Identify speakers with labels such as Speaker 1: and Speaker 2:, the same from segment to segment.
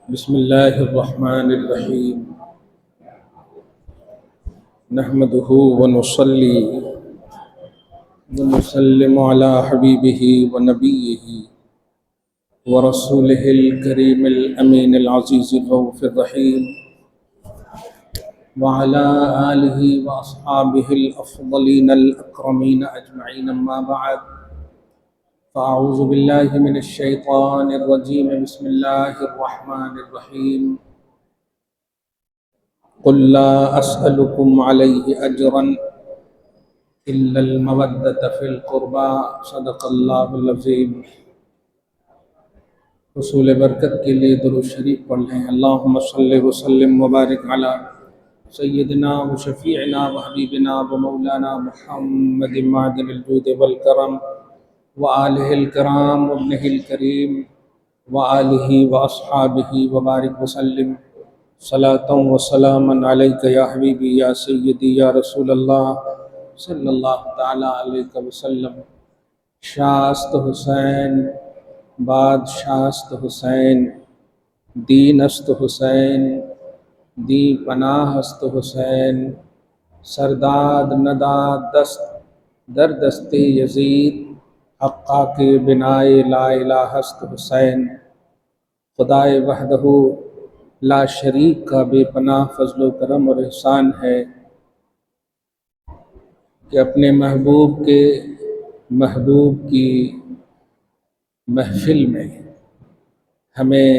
Speaker 1: بسم الله الرحمن الرحيم. نحمده ونصلي ونسلم على حبيبه ونبيه ورسوله الكريم الأمين العزيز الرؤوف الرحيم وعلى آله وأصحابه الأفضلين الأكرمين أجمعين. أما بعد، فأعوذ بالله من الشيطان الرجيم. بسم الله الرحمن الرحيم. قل لا أسألكم عليه أجرا إلا المودة في القربى. صدق الله العظيم. رسول برکت کے لیے درود شریف پڑھ لیں. اللہم صلی وسلم وبارک علی سیدنا و شفیعنا و حبیبنا و مولانا محمد معدن الجود والکرم وآلہ الکرام وابنہ الکریم وآلہ واصحابہ وبارک وسلم. صلاۃ و سلاما علیک یا حبیبی یا سیدی یا رسول اللہ صلی اللہ تعالی علیہ وسلم. شاست حسین، بادشاست حسین، دین است حسین، دی پناہ است حسین، سرداد نداد دست در دست یزید، حقا کے بنائے لا الہ است حسین. خدائے وحدہ لا شریک کا بے پناہ فضل و کرم اور احسان ہے کہ اپنے محبوب کی محفل میں ہمیں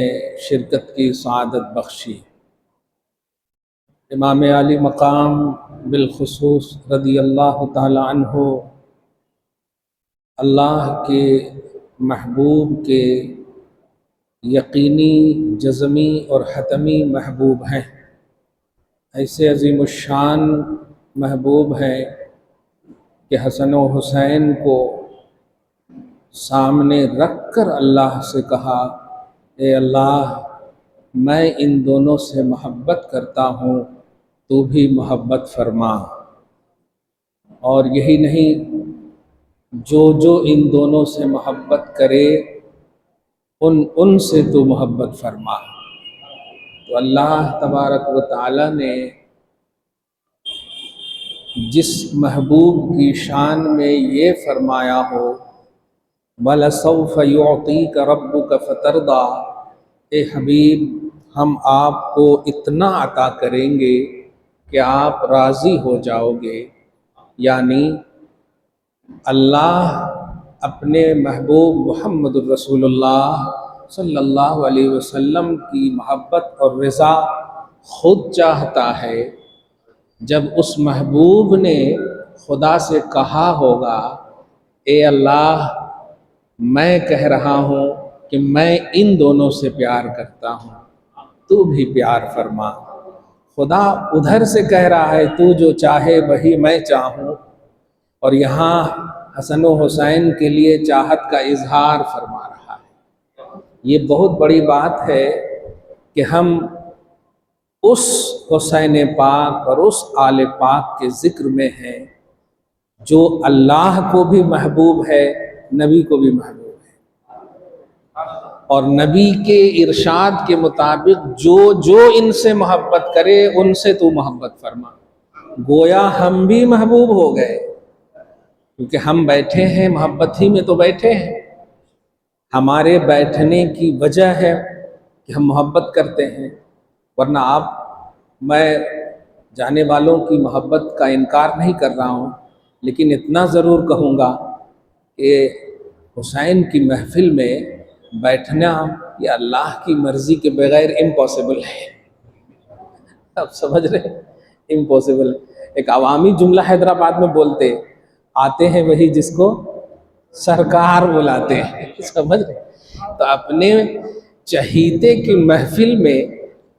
Speaker 1: شرکت کی سعادت بخشی. امام علی مقام بالخصوص رضی اللہ تعالی عنہ اللہ کے محبوب کے یقینی، جزمی اور حتمی محبوب ہیں. ایسے عظیم الشان محبوب ہیں کہ حسن و حسین کو سامنے رکھ کر اللہ سے کہا، اے اللہ، میں ان دونوں سے محبت کرتا ہوں، تو بھی محبت فرما. اور یہی نہیں، جو ان دونوں سے محبت کرے ان سے تو محبت فرما. تو اللہ تبارک و تعالی نے جس محبوب کی شان میں یہ فرمایا ہو، وَلَسَوْفَ يُعْطِيكَ رَبُّكَ فَتَرْضَىٰ، اے حبیب، ہم آپ کو اتنا عطا کریں گے کہ آپ راضی ہو جاؤ گے. یعنی اللہ اپنے محبوب محمد الرسول اللہ صلی اللہ علیہ وسلم کی محبت اور رضا خود چاہتا ہے. جب اس محبوب نے خدا سے کہا ہوگا، اے اللہ، میں کہہ رہا ہوں کہ میں ان دونوں سے پیار کرتا ہوں، تو بھی پیار فرما. خدا ادھر سے کہہ رہا ہے، تو جو چاہے وہی میں چاہوں، اور یہاں حسن و حسین کے لیے چاہت کا اظہار فرما رہا ہے. یہ بہت بڑی بات ہے کہ ہم اس حسین پاک اور اس آل پاک کے ذکر میں ہیں جو اللہ کو بھی محبوب ہے، نبی کو بھی محبوب ہے. اور نبی کے ارشاد کے مطابق جو ان سے محبت کرے ان سے تو محبت فرما. گویا ہم بھی محبوب ہو گئے، کیونکہ ہم بیٹھے ہیں محبت ہی میں تو بیٹھے ہیں. ہمارے بیٹھنے کی وجہ ہے کہ ہم محبت کرتے ہیں. ورنہ میں جانے والوں کی محبت کا انکار نہیں کر رہا ہوں، لیکن اتنا ضرور کہوں گا کہ حسین کی محفل میں بیٹھنا یہ اللہ کی مرضی کے بغیر امپاسبل ہے. آپ سمجھ رہے ہیں؟ امپاسبل. ایک عوامی جملہ حیدرآباد میں بولتے، آتے ہیں وہی جس کو سرکار بلاتے ہیں. سمجھ رہے؟ تو اپنے چہیتے کی محفل میں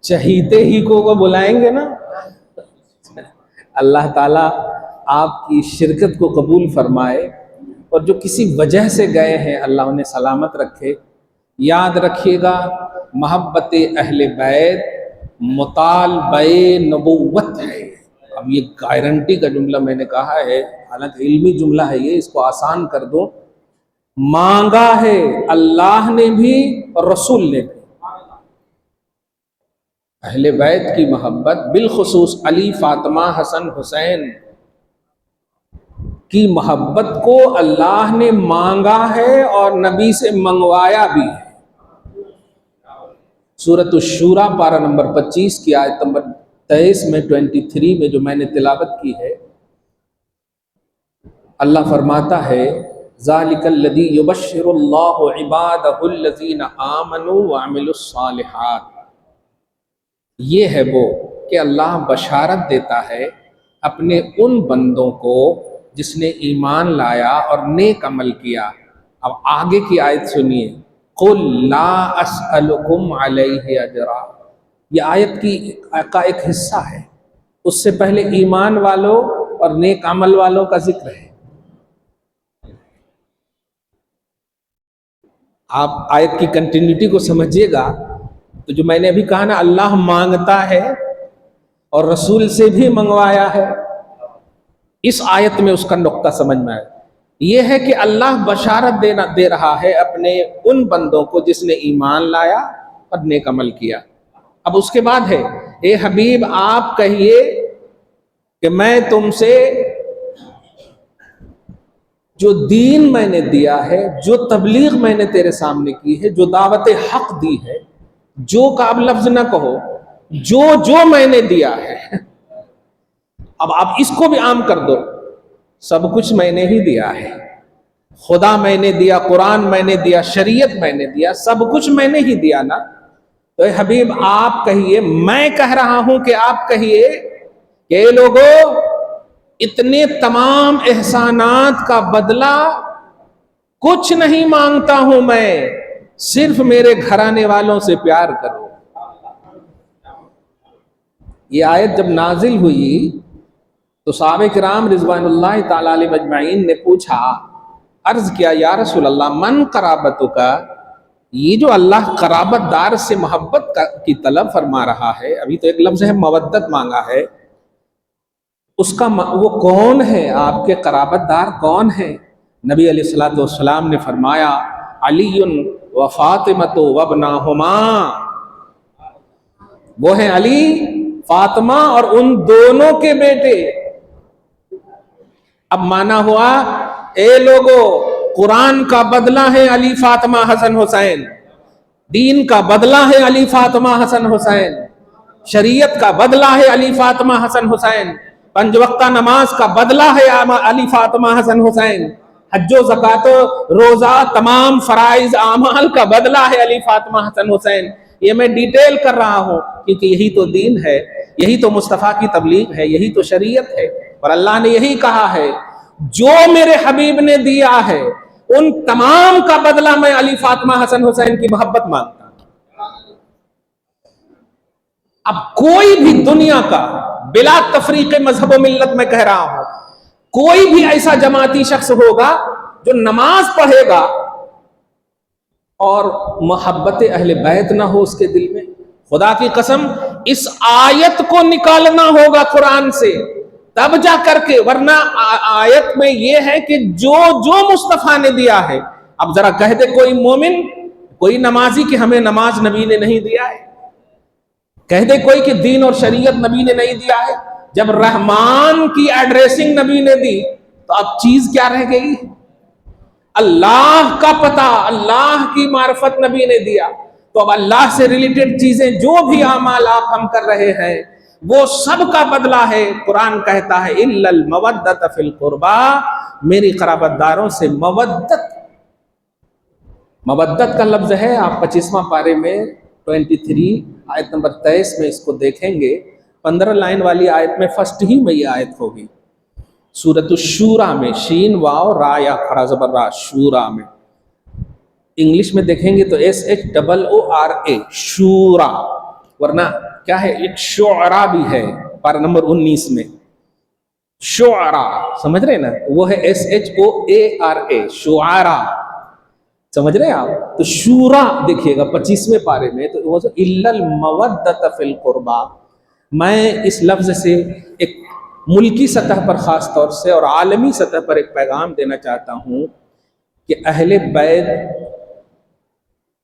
Speaker 1: چہیتے ہی کو بلائیں گے نا. اللہ تعالیٰ آپ کی شرکت کو قبول فرمائے، اور جو کسی وجہ سے گئے ہیں اللہ انہیں سلامت رکھے. یاد رکھیے گا، محبت اہل بیت مطالبہ نبوت ہے. اب یہ گارنٹی کا جملہ میں نے کہا ہے، حالانکہ علمی جملہ ہے یہ، اس کو آسان کر دو. مانگا ہے اللہ نے بھی اور رسول نے بھی. اہل بیت کی محبت، بالخصوص علی، فاطمہ، حسن، حسین کی محبت کو اللہ نے مانگا ہے اور نبی سے منگوایا بھی ہے۔ سورۃ الشورى پارہ نمبر 25 کی آیت نمبر 23 میں 23 میں جو میں نے تلاوت کی ہے، اللہ فرماتا ہے ذَلِكَ الَّذِي يُبَشِّرُ اللَّهُ عِبَادَهُ الَّذِينَ آمَنُوا وَعَمِلُوا الصَّالِحَاتِ، یہ ہے وہ کہ اللہ بشارت دیتا ہے اپنے ان بندوں کو جس نے ایمان لایا اور نیک عمل کیا۔ اب آگے کی آیت سنیے، قُلْ لَا أَسْأَلُكُمْ عَلَيْهِ أَجْرًا، یہ آیت کا ایک حصہ ہے، اس سے پہلے ایمان والوں اور نیک عمل والوں کا ذکر ہے۔ آپ آیت کی کنٹینیوٹی کو سمجھیے گا تو جو میں نے ابھی کہا نا، اللہ مانگتا ہے اور رسول سے بھی منگوایا ہے، اس آیت میں اس کا نقطہ سمجھ میں آئے۔ یہ ہے کہ اللہ بشارت دے رہا ہے اپنے ان بندوں کو جس نے ایمان لایا اور نیک عمل کیا۔ اب اس کے بعد ہے، اے حبیب آپ کہیے کہ میں تم سے جو دین میں نے دیا ہے، جو تبلیغ میں نے تیرے سامنے کی ہے، جو دعوت حق دی ہے، جو کا اب لفظ نہ کہو، جو میں نے دیا ہے، اب آپ اس کو بھی عام کر دو، سب کچھ میں نے ہی دیا ہے۔ خدا میں نے دیا، قرآن میں نے دیا، شریعت میں نے دیا، سب کچھ میں نے ہی دیا نا۔ تو اے حبیب آپ کہیے، میں کہہ رہا ہوں کہ آپ کہیے کہ اے لوگو، اتنے تمام احسانات کا بدلہ کچھ نہیں مانگتا ہوں میں، صرف میرے گھرانے والوں سے پیار کرو۔ یہ آیت جب نازل ہوئی تو صحابہ کرام رضوان اللہ تعالی علیہ اجمعین نے پوچھا، عرض کیا، یا رسول اللہ من قرابتک، یہ جو اللہ قرابت دار سے محبت کی طلب فرما رہا ہے، ابھی تو ایک لفظ ہے مودت مانگا ہے، اس کا وہ کون ہے؟ آپ کے قرابت دار کون ہیں؟ نبی علیہ الصلوۃ والسلام نے فرمایا، علی و فاطمۃ وابناہما، وہ ہیں علی، فاطمہ اور ان دونوں کے بیٹے۔ اب مانا ہوا، اے لوگو، قرآن کا بدلہ ہے علی، فاطمہ، حسن، حسین، دین کا بدلہ ہے علی، فاطمہ، حسن، حسین، شریعت کا بدلہ ہے علی، فاطمہ، حسن، حسین، 5 وقتہ نماز کا بدلہ ہے علی، فاطمہ، حسن، حسین، حج و زکوٰۃ روزہ تمام فرائض اعمال کا بدلہ ہے علی، فاطمہ، حسن، حسین۔ یہ میں ڈیٹیل کر رہا ہوں کیونکہ یہی تو دین ہے، یہی تو مصطفیٰ کی تبلیغ ہے، یہی تو شریعت ہے، اور اللہ نے یہی کہا ہے جو میرے حبیب نے دیا ہے ان تمام کا بدلہ میں علی، فاطمہ، حسن، حسین کی محبت مانگتا ہوں۔ اب کوئی بھی دنیا کا بلا تفریق مذہب و ملت میں کہہ رہا ہوں، کوئی بھی ایسا جماعتی شخص ہوگا جو نماز پڑھے گا اور محبت اہل بیت نہ ہو اس کے دل میں، خدا کی قسم اس آیت کو نکالنا ہوگا قرآن سے تب جا کر کے، ورنہ آیت میں یہ ہے کہ جو مصطفیٰ نے دیا ہے۔ اب ذرا کہہ دے کوئی مومن، کوئی نمازی کہ ہمیں نماز نبی نے نہیں دیا ہے، کہہ دے کوئی کہ دین اور شریعت نبی نے نہیں دیا ہے۔ جب رحمان کی ایڈریسنگ نبی نے دی تو اب چیز کیا رہ گئی؟ اللہ کا پتہ، اللہ کی معرفت نبی نے دیا، تو اب اللہ سے ریلیٹڈ چیزیں جو بھی اعمال آپ ہم کر رہے ہیں وہ سب کا بدلہ ہے۔ قرآن کہتا ہے الا المودۃ فی القربی، میری قرابت داروں سے مودت کا لفظ ہے، آپ 25واں پارے میں 23 آیت نمبر 23 میں اس کو دیکھیں گے، 15 لائن والی آیت میں فرسٹ ہی میں یہ آیت ہوگی، سورۃ الشورى میں، شین واو را یا کھڑا زبر را، شورا میں۔ انگلش میں دیکھیں گے تو SHOORA، شورا، ورنہ کیا ہے، ایک شعرا بھی ہے پارہ نمبر 19 میں، شعرا، سمجھ رہے ہیں نا، وہ ہے SHOARA، شعرا، سمجھ رہے ہیں آپ؟ تو شورا دیکھیے گا 25ویں پارے میں، تو وہ الا المودۃ فی القربی، میں اس لفظ سے ایک ملکی سطح پر خاص طور سے اور عالمی سطح پر ایک پیغام دینا چاہتا ہوں کہ اہل بیت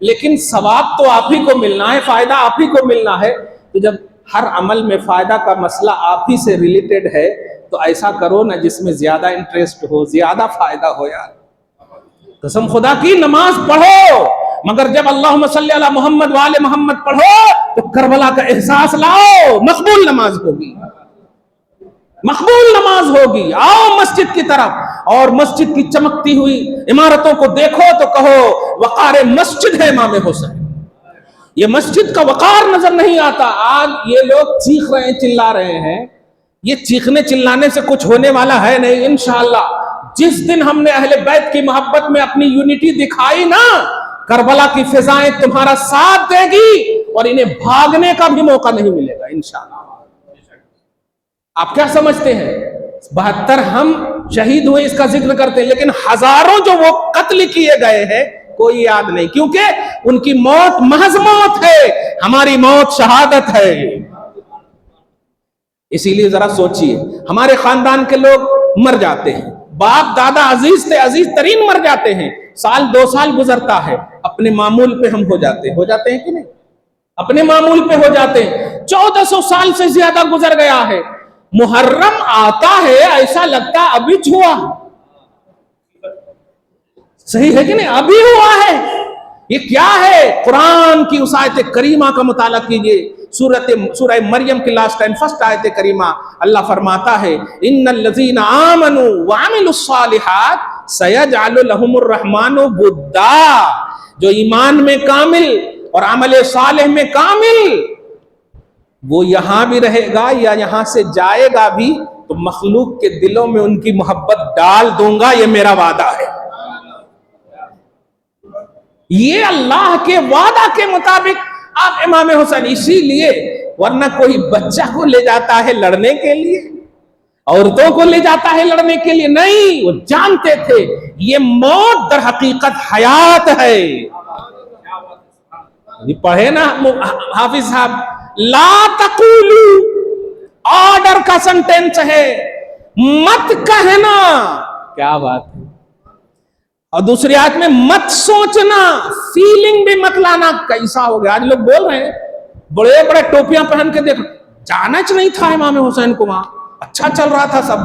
Speaker 1: لیکن ثواب تو آپ ہی کو ملنا ہے، فائدہ آپ ہی کو ملنا ہے. تو جب ہر عمل میں فائدہ کا مسئلہ آپ ہی سے ریلیٹڈ ہے تو ایسا کرو نا جس میں زیادہ انٹرسٹ ہو، زیادہ فائدہ ہو. یار قسم خدا کی نماز پڑھو، مگر جب اللہم صلی علی محمد وآل محمد پڑھو تو کربلا کا احساس لاؤ. مقبول نماز ہوگی، مقبول نماز ہوگی. آؤ مسجد کی طرف اور مسجد کی چمکتی ہوئی عمارتوں کو دیکھو تو کہو وقار مسجد ہے امام حسین. یہ مسجد کا وقار نظر نہیں آتا. آج یہ لوگ چیخ رہے ہیں، چلا رہے ہیں. یہ چیخنے چلانے سے کچھ ہونے والا ہے نہیں. انشاءاللہ جس دن ہم نے اہل بیت کی محبت میں اپنی یونٹی دکھائی نا، کربلا کی فضائیں تمہارا ساتھ دے گی اور انہیں بھاگنے کا بھی موقع نہیں ملے گا انشاءاللہ. آپ کیا سمجھتے ہیں 72 ہم شہید ہوئے اس کا ذکر کرتے ہیں، لیکن ہزاروں جو وہ قتل کیے گئے ہیں کوئی یاد نہیں، کیونکہ ان کی موت محض موت ہے، ہماری موت شہادت ہے. اسی لیے ذرا سوچئے، ہمارے خاندان کے لوگ مر جاتے ہیں، باپ دادا عزیز سے عزیز ترین مر جاتے ہیں، سال 2 سال گزرتا ہے، اپنے معمول پہ ہم ہو جاتے ہیں کہ نہیں؟ اپنے معمول پہ ہو جاتے ہیں. 1400 سال سے زیادہ گزر گیا ہے. محرم آتا ہے ایسا لگتا ابھی ہوا. صحیح ہے کہ نہیں؟ ابھی ہوا ہے. یہ کیا ہے؟ قرآن کی اس آیت کریمہ کا مطالعہ کیجئے، سورہ مریم کی لاسٹ اینڈ فرسٹ آیت کریمہ. اللہ فرماتا ہے ان الذین آمنوا وعملوا الصالحات سیجعل لهم الرحمن ودا. جو ایمان میں کامل اور عمل صالح میں کامل، وہ یہاں بھی رہے گا یا یہاں سے جائے گا بھی تو مخلوق کے دلوں میں ان کی محبت ڈال دوں گا. یہ میرا وعدہ ہے. یہ اللہ کے وعدہ کے مطابق آپ امام حسین. اسی لیے ورنہ کوئی بچہ کو لے جاتا ہے لڑنے کے لیے، عورتوں کو لے جاتا ہے لڑنے کے لیے، نہیں. وہ جانتے تھے یہ موت در حقیقت حیات ہے. یہ پڑھے نا حافظ صاحب، لا تقولو، آرڈر کا سنٹینس ہے، مت کہنا. کیا بات ہے. اور دوسری آیت میں مت سوچنا، فیلنگ بھی مت لانا. کیسا ہو گیا آج لوگ بول رہے ہیں، بڑے بڑے ٹوپیاں پہن کے دیکھ، جانا چ نہیں تھا امام حسین کو وہاں، اچھا چل رہا تھا سب،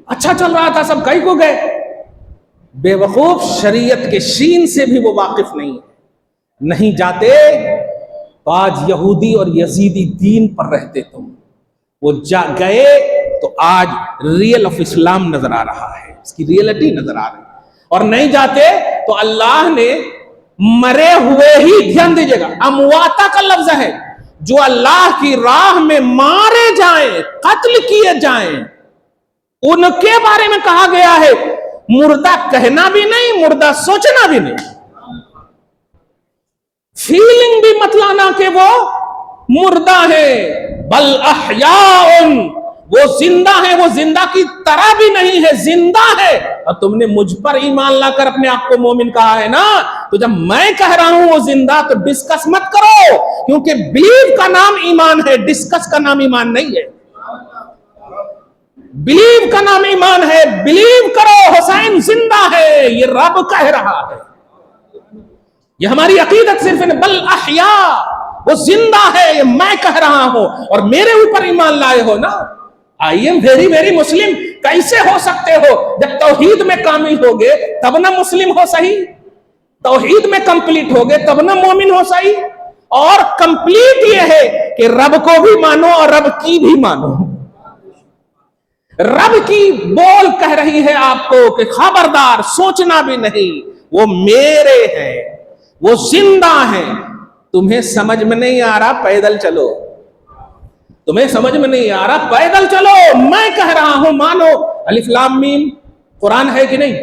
Speaker 1: اچھا چل رہا تھا سب، کئی کو گئے. بے وقوف شریعت کے شین سے بھی وہ واقف نہیں جاتے تو آج یہودی اور یزیدی دین پر رہتے تم. وہ گئے تو آج ریئل آف اسلام نظر آ رہا ہے، اس کی ریئلٹی نظر آ رہی ہے. اور نہیں جاتے تو اللہ نے مرے ہوئے ہی، دھیان دیجئے گا امواتا کا لفظ ہے، جو اللہ کی راہ میں مارے جائیں، قتل کیے جائیں، ان کے بارے میں کہا گیا ہے مردہ کہنا بھی نہیں، مردہ سوچنا بھی نہیں. فیلنگ بھی مت لانا کہ وہ مردہ ہے. بل احیاء، وہ زندہ ہے، وہ زندہ کی طرح بھی نہیں ہے، زندہ ہے. اور تم نے مجھ پر ایمان لا کر اپنے آپ کو مومن کہا ہے نا، تو جب میں کہہ رہا ہوں وہ زندہ تو ڈسکس مت کرو، کیونکہ بلیو کا نام ایمان ہے، ڈسکس کا نام ایمان نہیں ہے. بلیو کا نام ایمان ہے. بلیو کرو حسین زندہ ہے، یہ رب کہہ رہا ہے. یہ ہماری عقیدت صرف ہے، بل احیاء، وہ زندہ ہے، یہ میں کہہ رہا ہوں اور میرے اوپر ایمان لائے ہو نا. آئی ایم ویری ویری مسلم کیسے ہو سکتے ہو؟ جب توحید میں کامل ہوگے تب نہ مسلم ہو صحیح، توحید میں کمپلیٹ ہوگے تب نہ مومن ہو صحیح. اور کمپلیٹ یہ ہے کہ رب کو بھی مانو اور رب کی بھی مانو. رب کی بول کہہ رہی ہے آپ کو کہ خبردار، سوچنا بھی نہیں، وہ میرے ہیں، وہ زندہ ہیں. تمہیں سمجھ میں نہیں آ رہا پیدل چلو، تمہیں سمجھ میں نہیں آ رہا پیدل چلو، میں کہہ رہا ہوں مانو. الف لام میم قرآن ہے کہ نہیں؟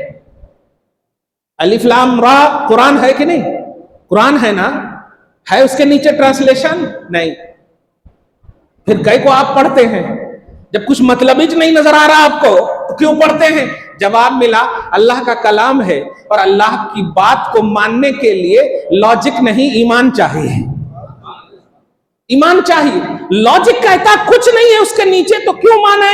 Speaker 1: الف لام را قرآن ہے کہ نہیں؟ قرآن ہے نا؟ ہے اس کے نیچے ٹرانسلیشن؟ نہیں. پھر کئی کو آپ پڑھتے ہیں؟ جب کچھ مطلب ہی نہیں نظر آ رہا آپ کو تو کیوں پڑھتے ہیں؟ جواب ملا اللہ کا کلام ہے اور اللہ کی بات کو ماننے کے لیے لاجک نہیں، ایمان چاہیے. ایمان چاہیے. لاجک کہتا کچھ نہیں ہے اس کے نیچے تو کیوں مانے؟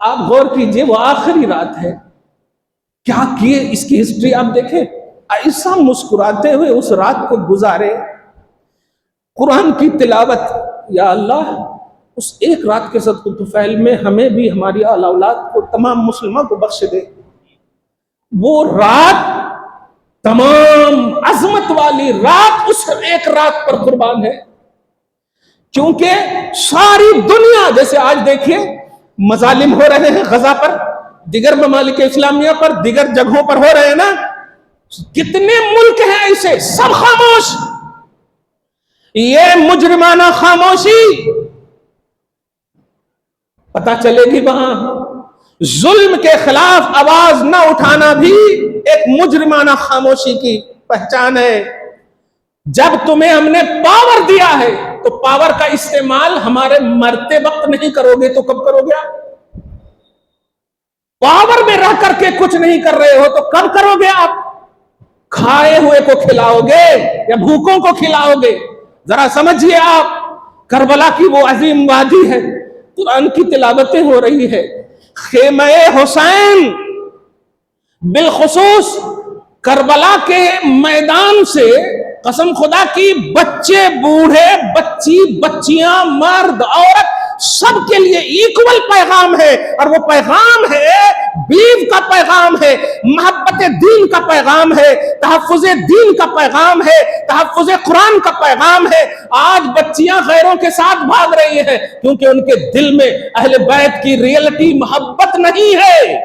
Speaker 1: آپ غور کیجئے، وہ آخری رات ہے، کیا کیے اس کی ہسٹری آپ دیکھیں، ایسا مسکراتے ہوئے اس رات کو گزارے، قرآن کی تلاوت۔ یا اللہ اس ایک رات کے صدقہ طفیل میں ہمیں بھی، ہماری آل اولاد کو، تمام مسلمان کو بخش دے۔ وہ رات تمام عظمت والی رات اس ایک رات پر قربان ہے، کیونکہ ساری دنیا، جیسے آج دیکھیے مظالم ہو رہے ہیں غزہ پر، دیگر ممالک اسلامیہ پر، دیگر جگہوں پر ہو رہے ہیں نا، کتنے ملک ہیں ایسے، سب خاموش۔ یہ مجرمانہ خاموشی پتہ چلے گی وہاں ظلم کے خلاف آواز نہ اٹھانا بھی ایک مجرمانہ خاموشی کی پہچان ہے۔ جب تمہیں ہم نے پاور دیا ہے تو پاور کا استعمال ہمارے مرتے وقت نہیں کرو گے تو کب کرو گے؟ پاور میں رہ کر کے کچھ نہیں کر رہے ہو تو کب کرو گے؟ آپ کھائے ہوئے کو کھلاؤ گے یا بھوکوں کو کھلاؤ گے؟ ذرا سمجھیے آپ، کربلا کی وہ عظیم وادی ہے، قرآن کی تلاوتیں ہو رہی ہے، خیمہ حسین بالخصوص کربلا کے میدان سے قسم خدا کی بچے، بوڑھے، بچی، بچیاں، مرد، عورت، سب کے لیے ایکول پیغام ہے، اور وہ پیغام ہے بیف کا پیغام ہے، محبت دین کا پیغام ہے، تحفظ دین کا پیغام ہے، تحفظ قرآن کا پیغام ہے۔ آج بچیاں غیروں کے ساتھ بھاگ رہی ہیں کیونکہ ان کے دل میں اہل بیت کی ریئلٹی محبت نہیں ہے۔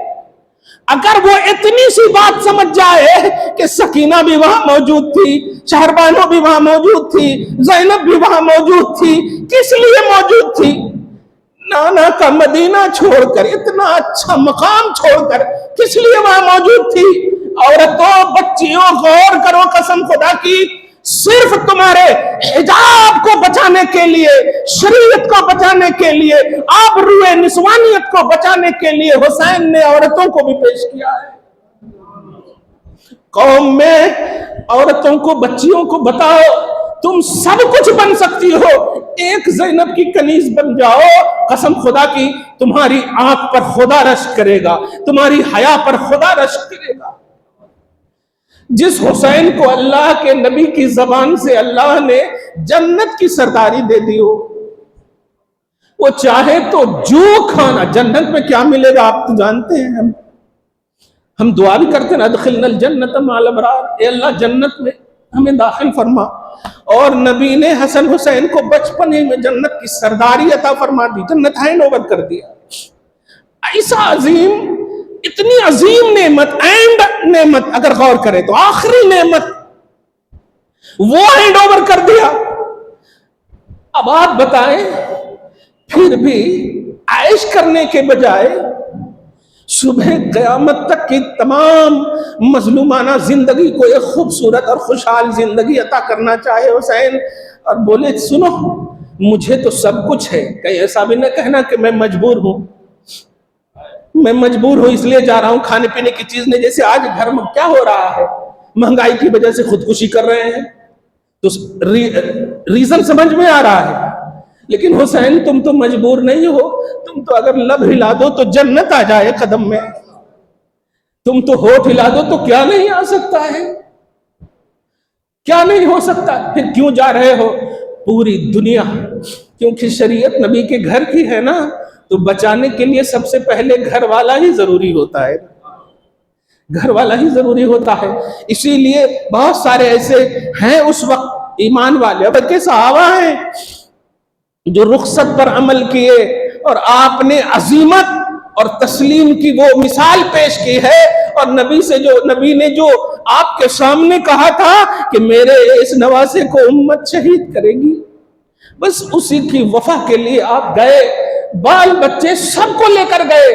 Speaker 1: اگر وہ اتنی سی بات سمجھ جائے کہ سکینہ بھی وہاں موجود تھی، شہربانو بھی وہاں موجود تھی، زینب بھی وہاں موجود تھی، کس لیے موجود تھی؟ نانا کا مدینہ چھوڑ کر، اتنا اچھا مقام چھوڑ کر کس لیے وہاں موجود تھی؟ عورتوں، بچیوں، غور کرو قسم خدا کی، صرف تمہارے حجاب کو بچانے کے لیے، شریعت کو بچانے کے لیے، آبروئے نسوانیت کو بچانے کے لیے حسین نے عورتوں کو بھی پیش کیا ہے۔ قوم میں عورتوں کو، بچیوں کو بتاؤ تم سب کچھ بن سکتی ہو، ایک زینب کی کنیز بن جاؤ، قسم خدا کی تمہاری آنکھ پر خدا رشک کرے گا، تمہاری حیا پر خدا رشک کرے گا۔ جس حسین کو اللہ کے نبی کی زبان سے اللہ نے جنت کی سرداری دے دی ہو، وہ چاہے تو جو کھانا، جنت میں کیا ملے گا آپ تو جانتے ہیں، ہم دعا بھی کرتے ہیں ادخلنا الجنت مع الابرار، اے اللہ جنت میں ہمیں داخل فرما، اور نبی نے حسن حسین کو بچپن ہی میں جنت کی سرداری عطا فرما دی، جنت ہینڈ اوور کر دیا۔ ایسا عظیم، اتنی عظیم نعمت، اینڈ نعمت اگر غور کرے تو آخری نعمت وہ ہینڈ اوور کر دیا۔ اب آپ بتائیں، پھر بھی عائش کرنے کے بجائے صبح قیامت تک کی تمام مظلومانہ زندگی کو ایک خوبصورت اور خوشحال زندگی عطا کرنا چاہے حسین، اور بولے سنو مجھے تو سب کچھ ہے، کہیں ایسا بھی نہ کہنا کہ میں مجبور ہوں، میں مجبور ہوں اس لیے جا رہا ہوں کھانے پینے کی چیز نہیں۔ جیسے آج گھر میں کیا ہو رہا ہے، مہنگائی کی وجہ سے خودکشی کر رہے ہیں، تو ریزن سمجھ میں آ رہا ہے، لیکن حسین تم تو مجبور نہیں ہو، تم تو اگر لب ہلا دو تو جنت آ جائے قدم میں، تم تو ہونٹ ہلا دو تو کیا نہیں آ سکتا ہے، کیا نہیں ہو سکتا؟ پھر کیوں جا رہے ہو؟ پوری دنیا، کیونکہ شریعت نبی کے گھر کی ہے نا، تو بچانے کے لیے سب سے پہلے گھر والا ہی ضروری ہوتا ہے، گھر والا ہی ضروری ہوتا ہے۔ اسی لیے بہت سارے ایسے ہیں اس وقت ایمان والے، بلکہ صحابہ ہیں جو رخصت پر عمل کیے، اور آپ نے عظیمت اور تسلیم کی وہ مثال پیش کی ہے، اور نبی نے جو آپ کے سامنے کہا تھا کہ میرے اس نواسے کو امت شہید کرے گی، بس اسی کی وفا کے لیے آپ گئے، بال بچے سب کو لے کر گئے۔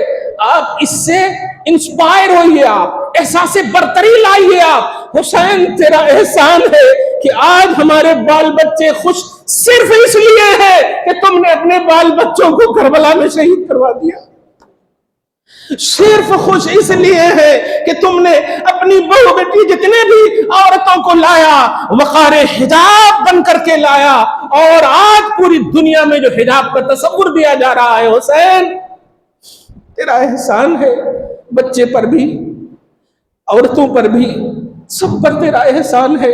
Speaker 1: آپ اس سے انسپائر ہوئیے، آپ احساس برتری لائیے۔ آپ حسین تیرا احسان ہے کہ آج ہمارے بال بچے خوش صرف اس لیے ہے کہ تم نے اپنے بال بچوں کو کربلا میں شہید کروا دیا، صرف خوش اس لیے ہے کہ تم نے اپنی بہو بیٹی جتنے بھی عورتوں کو لایا، وقار حجاب بن کر کے لایا، اور آج پوری دنیا میں جو حجاب کا تصور دیا جا رہا ہے حسین تیرا احسان ہے، بچے پر بھی، عورتوں پر بھی، سب پر تیرا احسان ہے.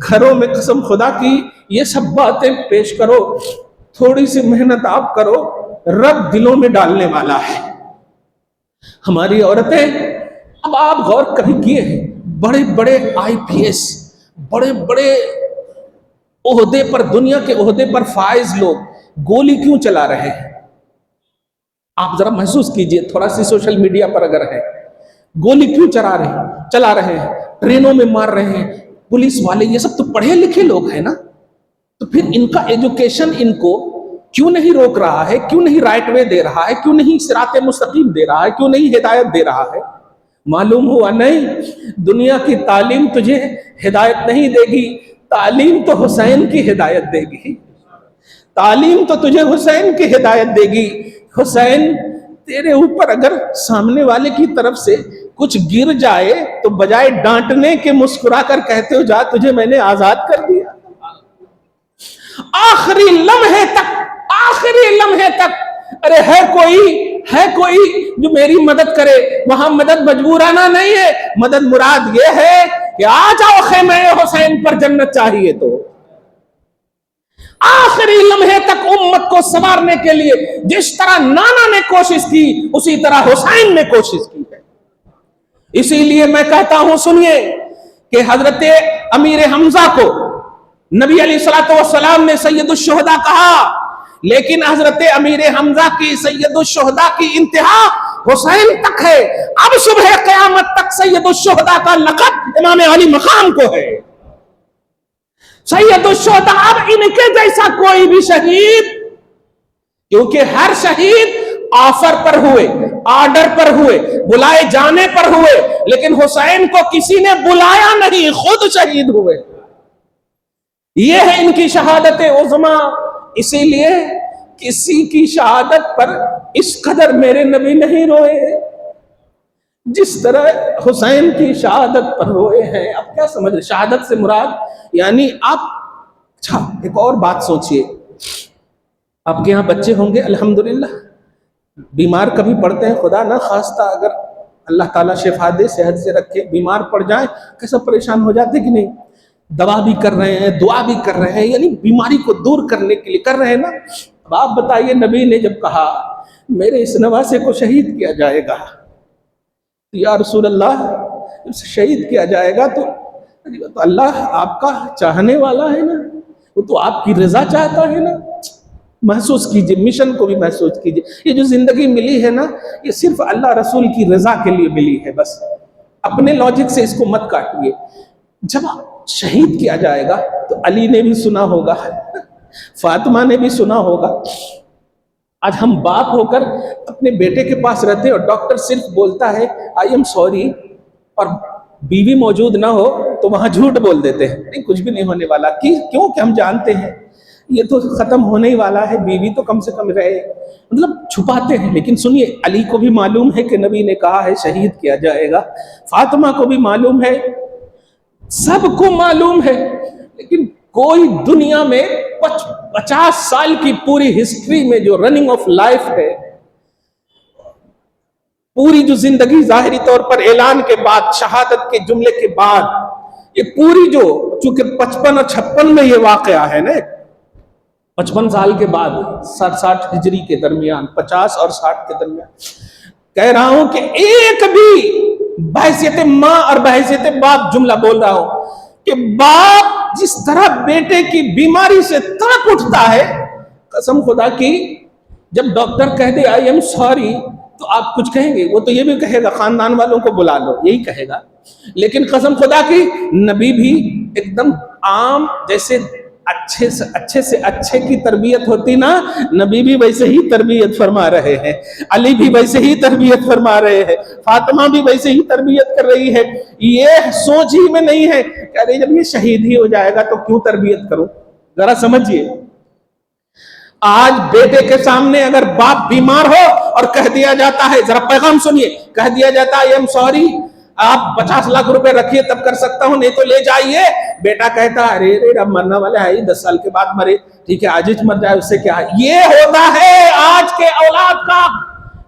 Speaker 1: گھروں میں قسم خدا کی یہ سب باتیں پیش کرو، تھوڑی سی محنت آپ کرو، رب دلوں میں ڈالنے والا ہے. ہماری عورتیں، اب آپ غور کبھی کیے ہیں، بڑے بڑے IPS، بڑے بڑے عہدے پر، دنیا کے عہدے پر فائز لوگ گولی کیوں چلا رہے ہیں؟ آپ ذرا محسوس کیجئے، تھوڑا سی سوشل میڈیا پر اگر ہے، گولی کیوں چلا رہے ہیں، ٹرینوں میں مار رہے ہیں پولیس والے. یہ سب تو پڑھے لکھے لوگ ہیں نا، تو پھر ان کا ایجوکیشن ان کو کیوں نہیں روک رہا ہے؟ کیوں نہیں رائٹ وے دے رہا ہے؟ کیوں نہیں صراط مستقیم دے رہا ہے؟ کیوں نہیں ہدایت دے رہا ہے؟ معلوم ہوا نہیں، دنیا کی تعلیم تجھے ہدایت نہیں دے گی، تعلیم تو حسین کی ہدایت دے گی. تعلیم تو تجھے حسین کی ہدایت دے گی. حسین تیرے اوپر اگر سامنے والے کی طرف سے کچھ گر جائے تو بجائے ڈانٹنے کے مسکرا کر کہتے ہو جا تجھے میں نے آزاد کر دیا. آخری لمحے تک ارے ہے کوئی جو میری مدد کرے. وہاں مدد مجبورانہ نہیں ہے، مدد مراد یہ ہے کہ آ جاؤ خیمہ حسین پر، جنت چاہیے تو. آخری لمحے تک امت کو سنوارنے کے لیے جس طرح نانا نے کوشش کی، اسی طرح حسین نے کوشش کی ہے. اسی لیے میں کہتا ہوں، سنیے کہ حضرت امیر حمزہ کو نبی علیہ الصلوۃ والسلام نے سید الشہداء کہا، لیکن حضرت امیر حمزہ کی سید الشہداء کی انتہا حسین تک ہے. اب صبح قیامت تک سید الشہداء کا لقب امام علی مقام کو ہے. سید الشہداء، اب ان کے جیسا کوئی بھی شہید، کیونکہ ہر شہید آفر پر ہوئے، آرڈر پر ہوئے، بلائے جانے پر ہوئے، لیکن حسین کو کسی نے بلایا نہیں، خود شہید ہوئے. یہ ہے ان کی شہادت عظما. اسی لیے کسی کی شہادت پر اس قدر میرے نبی نہیں روئے جس طرح حسین کی شہادت پر روئے ہیں. اب کیا سمجھ رہے؟ شہادت سے مراد یعنی آپ. اچھا ایک اور بات سوچئے، آپ کے یہاں بچے ہوں گے الحمدللہ، بیمار کبھی پڑتے ہیں، خدا نہ خواستہ اگر اللہ تعالیٰ شفا دے، صحت سے رکھے، بیمار پڑ جائیں، کیسا پریشان ہو جاتے کہ نہیں؟ دوا بھی کر رہے ہیں، دعا بھی کر رہے ہیں، یعنی بیماری کو دور کرنے کے لیے کر رہے ہیں نا. اب آپ بتائیے، نبی نے جب کہا میرے اس نواسے کو شہید کیا جائے گا، یا رسول اللہ شہید کیا جائے گا تو اللہ آپ کا چاہنے والا ہے نا، وہ تو آپ کی رضا چاہتا ہے نا. محسوس کیجئے، مشن کو بھی محسوس کیجئے. یہ جو زندگی ملی ہے نا، یہ صرف اللہ رسول کی رضا کے لیے ملی ہے. بس اپنے لاجک سے اس کو مت کاٹیے. جب شہید کیا جائے گا تو علی نے بھی سنا ہوگا، فاطمہ نے بھی سنا ہوگا. آج ہم باپ ہو کر اپنے بیٹے کے پاس رہتے ہیں اور ڈاکٹر صرف بولتا ہے آئی ایم سوری، اور بیوی موجود نہ ہو تو وہاں جھوٹ بول دیتے ہیں نہیں کچھ بھی نہیں ہونے والا. کیوں کہ ہم جانتے ہیں یہ تو ختم ہونے ہی والا ہے، بیوی تو کم سے کم رہے، مطلب چھپاتے ہیں. لیکن سنیے، علی کو بھی معلوم ہے کہ نبی نے کہا ہے شہید کیا جائے گا، فاطمہ کو بھی معلوم ہے، سب کو معلوم ہے. لیکن کوئی دنیا میں 50 سال کی پوری ہسٹری میں جو رننگ آف لائف ہے، پوری جو زندگی ظاہری طور پر اعلان کے بعد، شہادت کے جملے کے بعد، یہ پوری جو چونکہ 55 اور 56 میں یہ واقعہ ہے نا، 55 سال کے بعد 60 ہجری کے درمیان، 50 اور 60 کے درمیان، کہہ رہا ہوں کہ ایک بھی بحیثیت ماں اور بحیثیت باپ جملہ بول رہا ہوں کہ باپ جس طرح بیٹے کی بیماری سے تڑپ اٹھتا ہے، قسم خدا کی جب ڈاکٹر کہہ دے آئی ایم سوری تو آپ کچھ کہیں گے؟ وہ تو یہ بھی کہے گا خاندان والوں کو بلا لو، یہی کہے گا. لیکن قسم خدا کی نبی بھی ایک دم عام جیسے اچھے سے اچھے کی تربیت ہوتی نا، نبی بھی ویسے ہی تربیت فرما رہے ہیں، علی بھی ویسے ہی تربیت فرما رہے ہیں، فاطمہ بھی ویسے ہی تربیت کر رہی ہے. یہ سوچ ہی میں نہیں ہے کہ ارے جب یہ شہید ہی ہو جائے گا تو کیوں تربیت کروں. ذرا سمجھیے، آج بیٹے کے سامنے اگر باپ بیمار ہو اور کہہ دیا جاتا ہے، ذرا پیغام سنیے، کہہ دیا جاتا ہے آئی ایم سوری، آپ 50 لاکھ روپے رکھیے تب کر سکتا ہوں، نہیں تو لے جائیے. بیٹا کہتا ہے ارے اب مرنا والا ہے 10 سال کے بعد مرے، ٹھیک ہے آج مر جائے اس سے کیا ہے. یہ ہوتا ہے آج کے اولاد کا.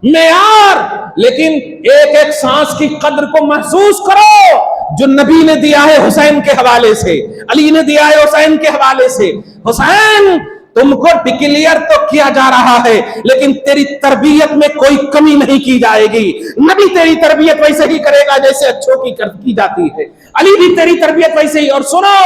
Speaker 1: معیار، لیکن ایک ایک سانس کی قدر کو محسوس کرو جو نبی نے دیا ہے حسین کے حوالے سے، علی نے دیا ہے حسین کے حوالے سے۔ حسین تم کو ڈکلیئر تو کیا جا رہا ہے لیکن تیری تربیت میں کوئی کمی نہیں کی جائے گی۔ نبی تیری تربیت ویسے ہی کرے گا جیسے اچھوں کی جاتی ہے، علی بھی تیری تربیت ویسے ہی۔ اور سنو،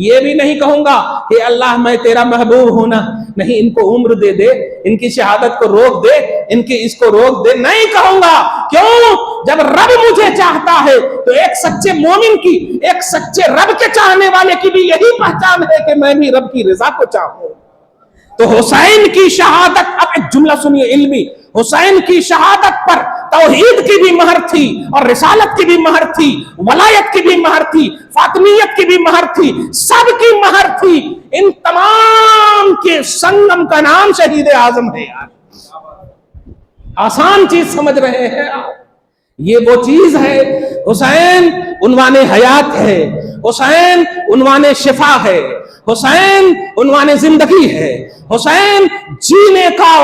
Speaker 1: یہ بھی نہیں کہوں گا کہ اللہ میں تیرا محبوب ہوں نا، نہیں، ان کو عمر دے دے، ان کی شہادت کو روک دے، ان کی اس کو روک دے، نہیں کہوں گا۔ کیوں؟ جب رب مجھے چاہتا ہے تو ایک سچے مومن کی، ایک سچے رب کے چاہنے والے کی بھی یہی پہچان ہے کہ میں بھی رب کی رضا کو چاہوں۔ تو حسین کی شہادت، اب ایک جملہ سنیے علمی، حسین کی شہادت پر توحید کی بھی مہر تھی اور رسالت کی بھی مہر تھی، ولایت کی بھی مہر تھی، فاطمیت کی بھی مہر تھی، سب کی مہر تھی۔ ان تمام کے سنگم کا نام شہید اعظم ہے یار۔ آسان چیز سمجھ رہے ہیں آپ؟ یہ وہ چیز ہے۔ حسین عنوان حیات ہے، حسین عنوان شفا ہے، حسین عنوان زندگی ہے، حسین جینے کا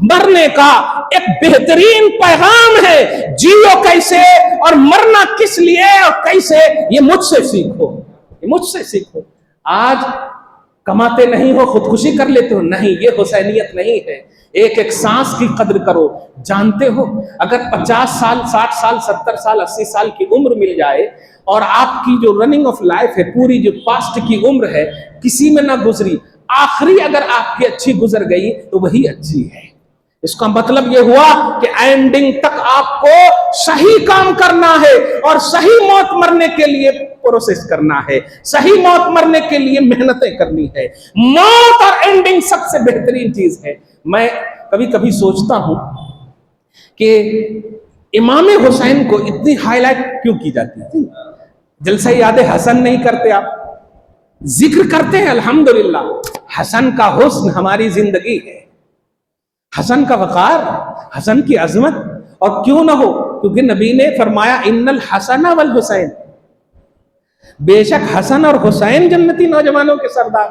Speaker 1: مرنے کا ایک بہترین پیغام ہے۔ جیو کیسے اور مرنا کس لیے اور کیسے، یہ مجھ سے سیکھو، یہ مجھ سے سیکھو۔ آج کماتے نہیں ہو، خودکشی کر لیتے ہو، نہیں، یہ حسینیت نہیں ہے۔ ایک ایک سانس کی قدر کرو۔ جانتے ہو اگر 50 سال 60 سال 70 سال 80 سال کی عمر مل جائے اور آپ کی جو رننگ آف لائف ہے، پوری جو پاسٹ کی عمر ہے، کسی میں نہ گزری، آخری اگر آپ کی اچھی گزر گئی تو وہی اچھی ہے۔ اس کا مطلب یہ ہوا کہ اینڈنگ تک آپ کو صحیح کام کرنا ہے اور صحیح موت مرنے کے لیے پروسیس کرنا ہے، صحیح موت مرنے کے لیے محنتیں کرنی ہے۔ موت اور اینڈنگ سب سے بہترین چیز ہے۔ میں کبھی کبھی سوچتا ہوں کہ امام حسین کو اتنی ہائی لائٹ کیوں کی جاتی ہے؟ جلسہ یاد حسن نہیں کرتے آپ؟ ذکر کرتے ہیں الحمدللہ، حسن کا حسن ہماری زندگی ہے، حسن کا وقار، حسن کی عظمت۔ اور کیوں نہ ہو، کیونکہ نبی نے فرمایا ان الحسن والحسین، بے شک حسن اور حسین جنتی نوجوانوں کے سردار،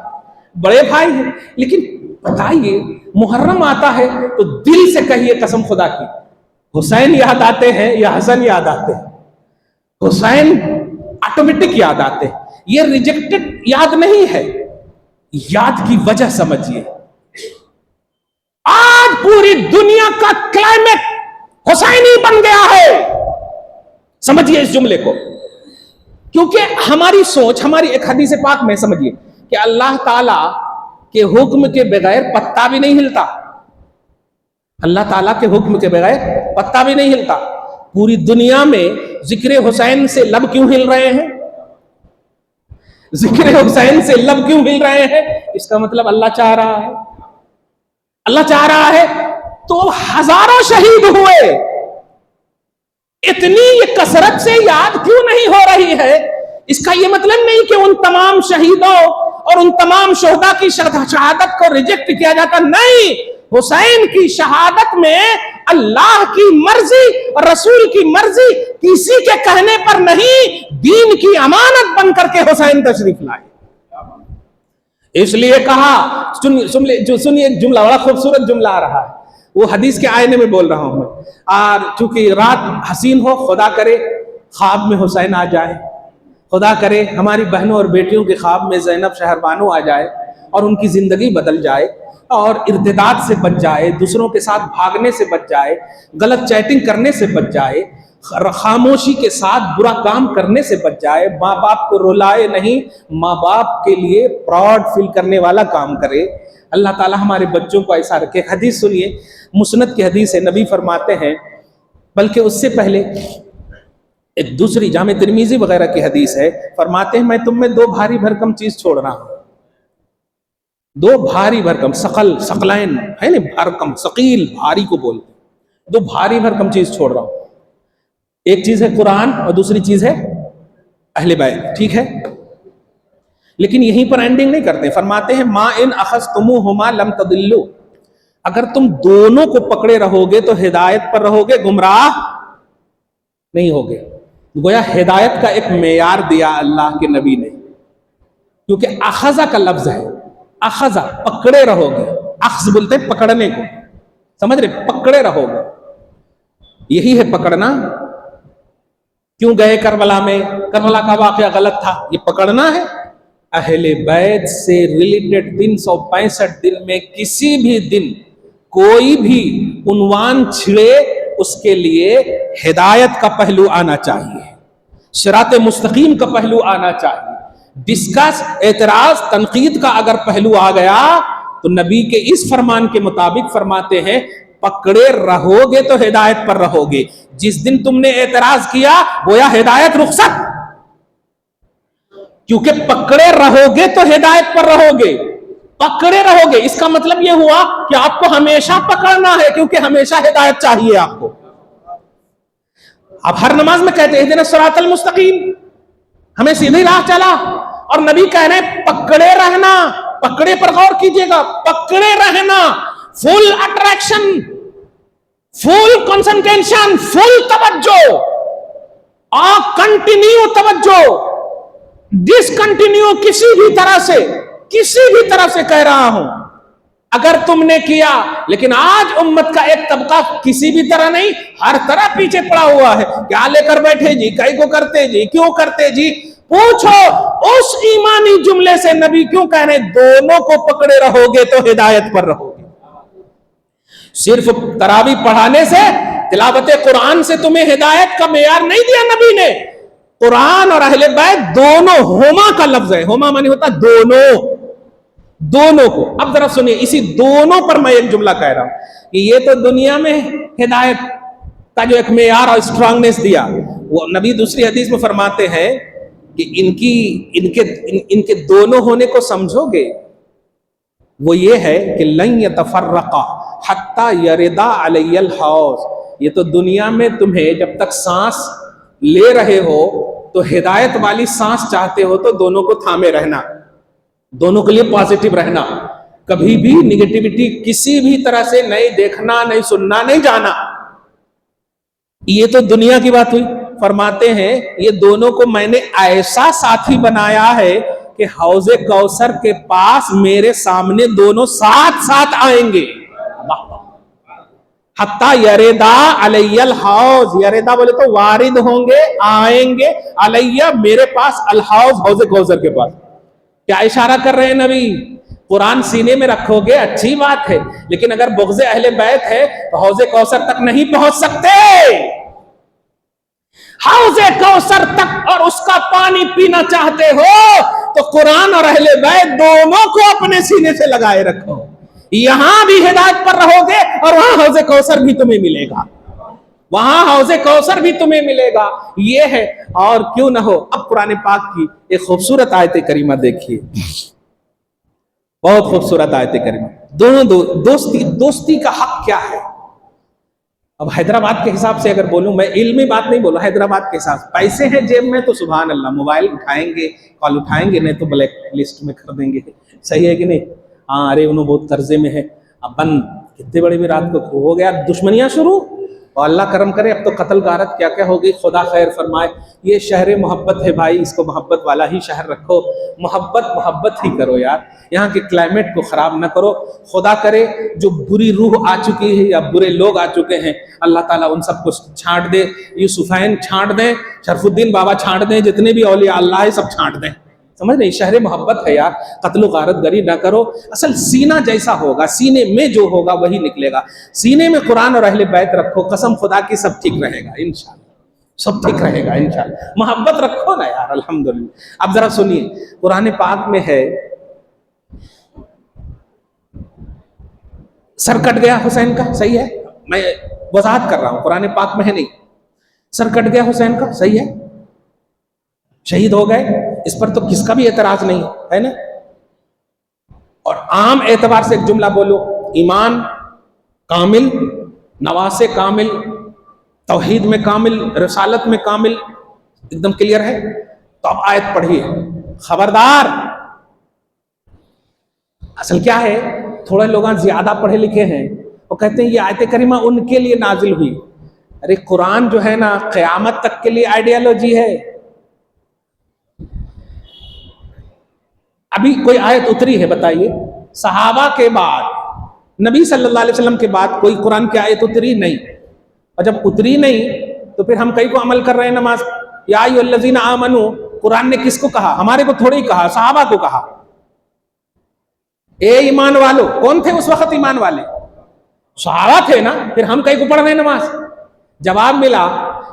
Speaker 1: بڑے بھائی ہیں۔ لیکن بتائیے، محرم آتا ہے تو دل سے کہیے قسم خدا کی، حسین یاد آتے ہیں یا حسن یاد آتے ہیں؟ حسین آٹومیٹک یاد آتے ہیں۔ یہ ریجیکٹڈ یاد نہیں ہے، یاد کی وجہ سمجھیے۔ آج پوری دنیا کا کلائمیٹ حسینی بن گیا ہے، سمجھیے اس جملے کو، کیونکہ ہماری سوچ، ہماری ایک حدیث پاک میں سمجھیے کہ اللہ تعالیٰ کے حکم کے بغیر پتا بھی نہیں ہلتا، اللہ تعالیٰ کے حکم کے بغیر پتا بھی نہیں ہلتا۔ پوری دنیا میں ذکر حسین سے لب کیوں ہل رہے ہیں؟ ذکر حسین سے لب کیوں ہل رہے ہیں؟ اس کا مطلب اللہ چاہ رہا ہے، اللہ چاہ رہا ہے۔ تو ہزاروں شہید ہوئے، اتنی یہ کثرت سے یاد کیوں نہیں ہو رہی ہے؟ اس کا یہ مطلب نہیں کہ ان تمام شہیدوں اور ان تمام شہداء کی شہادت کو ریجیکٹ کیا جاتا، نہیں۔ حسین کی شہادت میں اللہ کی مرضی اور رسول کی مرضی کسی کے کہنے پر نہیں، دین کی امانت بن کر کے حسین تشریف لائے۔ اس لیے کہا، سنیے ایک جملہ، بڑا خوبصورت جملہ آ رہا ہے، وہ حدیث کے آئینے میں بول رہا ہوں میں۔ اور چونکہ رات حسین ہو، خدا کرے خواب میں حسین آ جائے، خدا کرے ہماری بہنوں اور بیٹیوں کے خواب میں زینب شہر بانو آ جائے اور ان کی زندگی بدل جائے اور ارتداد سے بچ جائے، دوسروں کے ساتھ بھاگنے سے بچ جائے، غلط چیٹنگ کرنے سے بچ جائے، خاموشی کے ساتھ برا کام کرنے سے بچ جائے، ماں باپ کو رلائے نہیں، ماں باپ کے لیے پراؤڈ فیل کرنے والا کام کرے۔ اللہ تعالی ہمارے بچوں کو ایسا رکھے۔ حدیث سنیے، مسند کی حدیث ہے، نبی فرماتے ہیں، بلکہ اس سے پہلے ایک دوسری جامع ترمذی وغیرہ کی حدیث ہے، فرماتے ہیں میں تم میں دو بھاری بھرکم چیز چھوڑ رہا ہوں، دو بھاری بھرکم، ثقلین ہے نا، بھرکم، ثقیل، بھاری کو بولتے ہیں، دو بھاری بھرکم چیز چھوڑ رہا ہوں۔ ایک چیز ہے قرآن اور دوسری چیز ہے اہل بیت، ٹھیک ہے؟ لیکن یہیں پر اینڈنگ نہیں کرتے، فرماتے ہیں ما ان اخذتموہما لم تضلوا، اگر تم دونوں کو پکڑے رہو گے تو ہدایت پر رہو گے، گمراہ نہیں ہوگے۔ گویا ہدایت کا ایک معیار دیا اللہ کے نبی نے، کیونکہ اخذہ کا لفظ ہے، اخذہ پکڑے رہو گے، اخذ بولتے ہیں پکڑنے کو، سمجھ رہے، پکڑے رہو گے۔ یہی ہے پکڑنا. کیوں گئے کربلا میں؟ کربلا کا واقعہ غلط تھا، یہ پکڑنا ہے. اہل بیت سے ریلیٹڈ 365 دن میں کسی بھی دن کوئی بھی عنوان چھڑے اس کے لیے ہدایت کا پہلو آنا چاہیے، صراط مستقیم کا پہلو آنا چاہیے. ڈسکس، اعتراض، تنقید کا اگر پہلو آ گیا تو نبی کے اس فرمان کے مطابق فرماتے ہیں پکڑے رہو گے تو ہدایت پر رہو گے. جس دن تم نے اعتراض کیا گویا ہدایت رخصت، کیونکہ پکڑے رہو گے تو ہدایت پر رہو گے. پکڑے رہو گے اس کا مطلب یہ ہوا کہ آپ کو ہمیشہ پکڑنا ہے، کیونکہ ہمیشہ ہدایت چاہیے آپ کو. آپ ہر نماز میں کہتے ہیں اہدنا الصراط المستقیم، ہمیں سیدھی راہ چلا، اور نبی کہہ رہے ہیں پکڑے رہنا. پکڑے پر غور کیجئے گا، پکڑے رہنا، فل اٹریکشن، فل کنسنٹریشن، فل توجہ، اور کنٹینیو توجہ، ڈسکنٹینیو کسی بھی طرح سے کہہ رہا ہوں. اگر تم نے کیا، لیکن آج امت کا ایک طبقہ کسی بھی طرح نہیں، ہر طرح پیچھے پڑا ہوا ہے. کیا لے کر بیٹھے جی، کئی کو کرتے جی، کیوں کرتے جی؟ پوچھو اس ایمانی جملے سے نبی کیوں کہہ رہے دونوں کو پکڑے رہو گے تو ہدایت پر رہو گے. صرف تراویح پڑھانے سے، تلاوت قرآن سے تمہیں ہدایت کا معیار نہیں دیا نبی نے. قرآن اور اہل بیت دونوں، ہوما کا لفظ ہے، ہوما معنی ہوتا دونوں کو. اب ذرا سنیے، اسی دونوں پر میں ایک جملہ کہہ رہا ہوں کہ یہ تو دنیا میں ہدایت کا جو ایک معیار اور اسٹرانگنس دیا، وہ نبی دوسری حدیث میں فرماتے ہیں کہ ان کے دونوں ہونے کو سمجھو گے، وہ یہ ہے کہ لن یتفرقا حتی یردا علی الحوض. یہ تو دنیا میں تمہیں جب تک سانس لے رہے ہو تو ہدایت والی سانس چاہتے ہو تو دونوں کو تھامے رہنا، دونوں کے لیے پازیٹیو رہنا، کبھی بھی نگیٹیوٹی کسی بھی طرح سے نہیں دیکھنا، نہیں سننا، نہیں جانا. یہ تو دنیا کی بات ہوئی. فرماتے ہیں یہ دونوں کو میں نے ایسا ساتھی بنایا ہے کہ حوض کوثر کے پاس میرے سامنے دونوں ساتھ ساتھ آئیں گے. حتی یردا علی الحوض، یردا بولے تو وارد ہوں گے، آئیں گے، علیہ میرے پاس، الحوض حوض کوثر کے پاس. کیا اشارہ کر رہے ہیں نبی؟ قرآن سینے میں رکھو گے اچھی بات ہے، لیکن اگر بغض اہل بیت ہے تو حوض کوثر تک نہیں پہنچ سکتے. حوض کوثر تک اور اس کا پانی پینا چاہتے ہو تو قرآن اور اہل بیت دونوں کو اپنے سینے سے لگائے رکھو. یہاں بھی ہدایت پر رہو گے اور وہاں حوض کوثر بھی تمہیں ملے گا، وہاں حوض کوثر بھی تمہیں ملے گا. یہ ہے، اور کیوں نہ ہو. اب قرآن پاک کی ایک خوبصورت آیت کریمہ دیکھیے، بہت خوبصورت آیت کریمہ. دونوں دوستی کا حق کیا ہے؟ اب حیدرآباد کے حساب سے اگر بولوں، میں علمی بات نہیں بولوں، حیدرآباد کے حساب سے پیسے ہیں جیب میں تو سبحان اللہ، موبائل اٹھائیں گے، کال اٹھائیں گے، نہیں تو بلیک لسٹ میں کر دیں گے. صحیح ہے کہ نہیں؟ ہاں، ارے انہوں بہت قرضے میں ہے، اب بند کتنے بڑے بھی رات کو ہو گیا دشمنیاں شروع، اور اللہ کرم کرے اب تو قتل غارت کیا کیا ہو گئی. خدا خیر فرمائے. یہ شہر محبت ہے بھائی، اس کو محبت والا ہی شہر رکھو، محبت ہی کرو یار، یہاں کے کلائمیٹ کو خراب نہ کرو. خدا کرے جو بری روح آ چکی ہے یا برے لوگ آ چکے ہیں، اللہ تعالیٰ ان سب کو چھانٹ دے. یوسفین چھانٹ دیں، شرف الدین بابا چھانٹ دیں، جتنے بھی اولیاء اللہ ہے سب چھانٹ دیں. سمجھ نہیں؟ شہر محبت ہے یار، قتل و غارت گری نہ کرو. اصل سینہ جیسا ہوگا، سینے میں جو ہوگا وہی نکلے گا. سینے میں قرآن اور اہل بیت رکھو، قسم خدا کی سب ٹھیک رہے گا انشاءاللہ، سب ٹھیک رہے گا انشاءاللہ. محبت رکھو نا یار، الحمدللہ. اب ذرا سنیے، قرآن پاک میں ہے سر کٹ گیا حسین کا، صحیح ہے، میں وضاحت کر رہا ہوں، قرآن پاک میں ہے نہیں. سر کٹ گیا حسین کا، صحیح ہے، شہید ہو گئے، اس پر تو کس کا بھی اعتراض نہیں ہے نا. اور عام اعتبار سے ایک جملہ بولو، ایمان کامل، نواس کامل، توحید میں کامل، رسالت میں کامل، ایک دم کلیئر ہے. تو اب آیت پڑھیے، خبردار. اصل کیا ہے، تھوڑے لوگ زیادہ پڑھے لکھے ہیں، وہ کہتے ہیں یہ آیت کریمہ ان کے لیے نازل ہوئی. ارے قرآن جو ہے نا قیامت تک کے لیے آئیڈیالوجی ہے. ابھی کوئی آیت اتری ہے بتائیے؟ صحابہ کے بعد، نبی صلی اللہ علیہ وسلم کے بعد کوئی قرآن کی آیت اتری نہیں. اور جب اتری نہیں تو پھر ہم کئی کو عمل کر رہے ہیں نماز. یا ایھا آمنو قرآن نے کس کو کہا؟ ہمارے کو تھوڑی کہا، صحابہ کو کہا. اے ایمان والو، کون تھے اس وقت ایمان والے؟ صحابہ تھے نا. پھر ہم کئی کو پڑھ رہے ہیں نماز. جواب ملا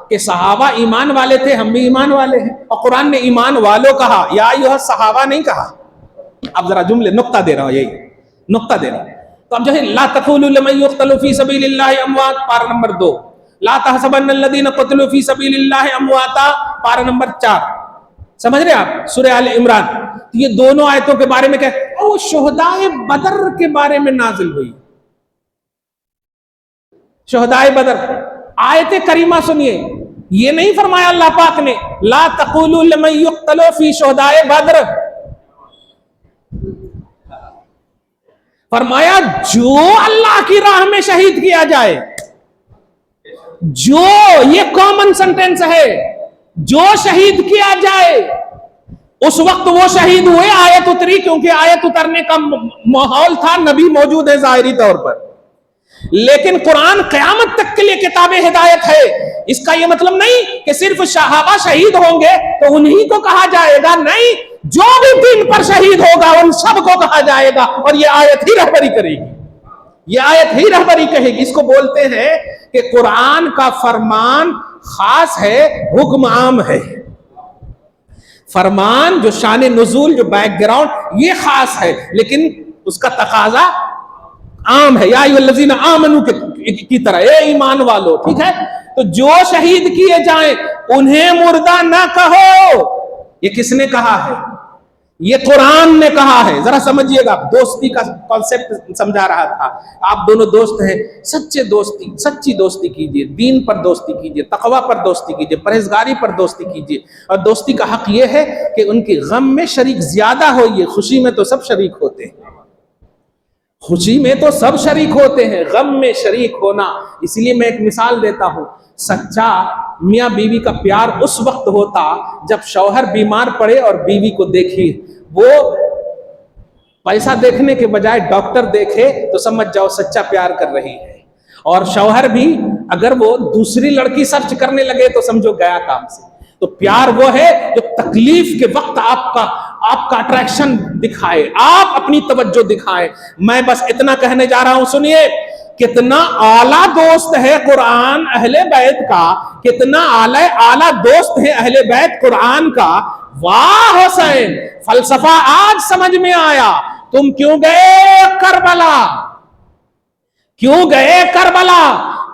Speaker 1: کہ صحابہ ایمان والے تھے، ہم بھی ایمان والے ہیں، اور قرآن نے ایمان والوں کہا، یا ایھا صحابہ نہیں کہا. اب ذرا جملے نقطہ دے رہا ہوں، یہی نقطہ دے رہا ہوں. تو اب جو ہے لا تقولوا لمن يقتل في سبيل الله اموات، پارہ نمبر 2. لا تحسبن الذين قتلوا في سبيل الله امواتا، پارہ نمبر 4. سمجھ رہے آپ؟ سورہ آل عمران. یہ دونوں آیتوں کے بارے میں کیا؟ وہ شہدائے بدر کے بارے میں نازل ہوئی. شہدائے بدر آیت کریمہ سنیے. یہ نہیں فرمایا اللہ پاک نے لا تقولوا لمن يقتل في شہدائے بدر، فرمایا جو اللہ کی راہ میں شہید کیا جائے. جو، یہ کامن سینٹینس ہے، جو شہید کیا جائے. اس وقت وہ شہید ہوئے، آیت اتری، کیونکہ آیت اترنے کا ماحول تھا، نبی موجود ہے ظاہری طور پر. لیکن قرآن قیامت تک کے لیے کتاب ہدایت ہے. اس کا یہ مطلب نہیں کہ صرف صحابہ شہید ہوں گے تو انہی کو کہا جائے گا، نہیں، جو بھی دین پر شہید ہوگا ان سب کو کہا جائے گا. اور یہ آیت ہی رہبری کرے گی، یہ آیت ہی رہبری کہے گی. اس کو بولتے ہیں کہ قرآن کا فرمان خاص ہے، حکم عام ہے. فرمان جو شان نزول، جو بیک گراؤنڈ، یہ خاص ہے، لیکن اس کا تقاضا عام ہے. یا ایھا الذین آمنو کی طرح، اے ایمان والو. ٹھیک ہے؟ تو جو شہید کیے جائیں انہیں مردہ نہ کہو. یہ کس نے کہا ہے؟ یہ قرآن نے کہا ہے. ذرا سمجھیے گا، دوستی کا کانسیپٹ سمجھا رہا تھا. آپ دونوں دوست ہیں، سچے دوستی، سچی دوستی کیجئے، دین پر دوستی کیجئے، تقوی پر دوستی کیجئے، پرہیزگاری پر دوستی کیجئے. اور دوستی کا حق یہ ہے کہ ان کی غم میں شریک زیادہ ہوئیے. خوشی میں تو سب شریک ہوتے ہیں، خوشی میں تو سب شریک ہوتے ہیں، غم میں شریک ہونا. اس لیے میں ایک مثال دیتا ہوں. سچا میاں بیوی کا پیار اس وقت ہوتا جب شوہر بیمار پڑے اور بیوی کو دیکھی، وہ پیسہ دیکھنے کے بجائے ڈاکٹر دیکھے تو سمجھ جاؤ سچا پیار کر رہی ہے. اور شوہر بھی اگر وہ دوسری لڑکی سرچ کرنے لگے تو سمجھو گیا کام سے. تو پیار وہ ہے جو تکلیف کے وقت آپ کا اٹریکشن دکھائے، آپ اپنی توجہ دکھائے. میں بس اتنا کہنے جا رہا ہوں، سنیے کتنا اعلیٰ دوست ہے قرآن اہل بیت کا، کتنا اعلیٰ دوست ہے اہل بیت قرآن کا. واہ حسین، فلسفہ آج سمجھ میں آیا. تم کیوں گئے کربلا؟ کیوں گئے کربلا؟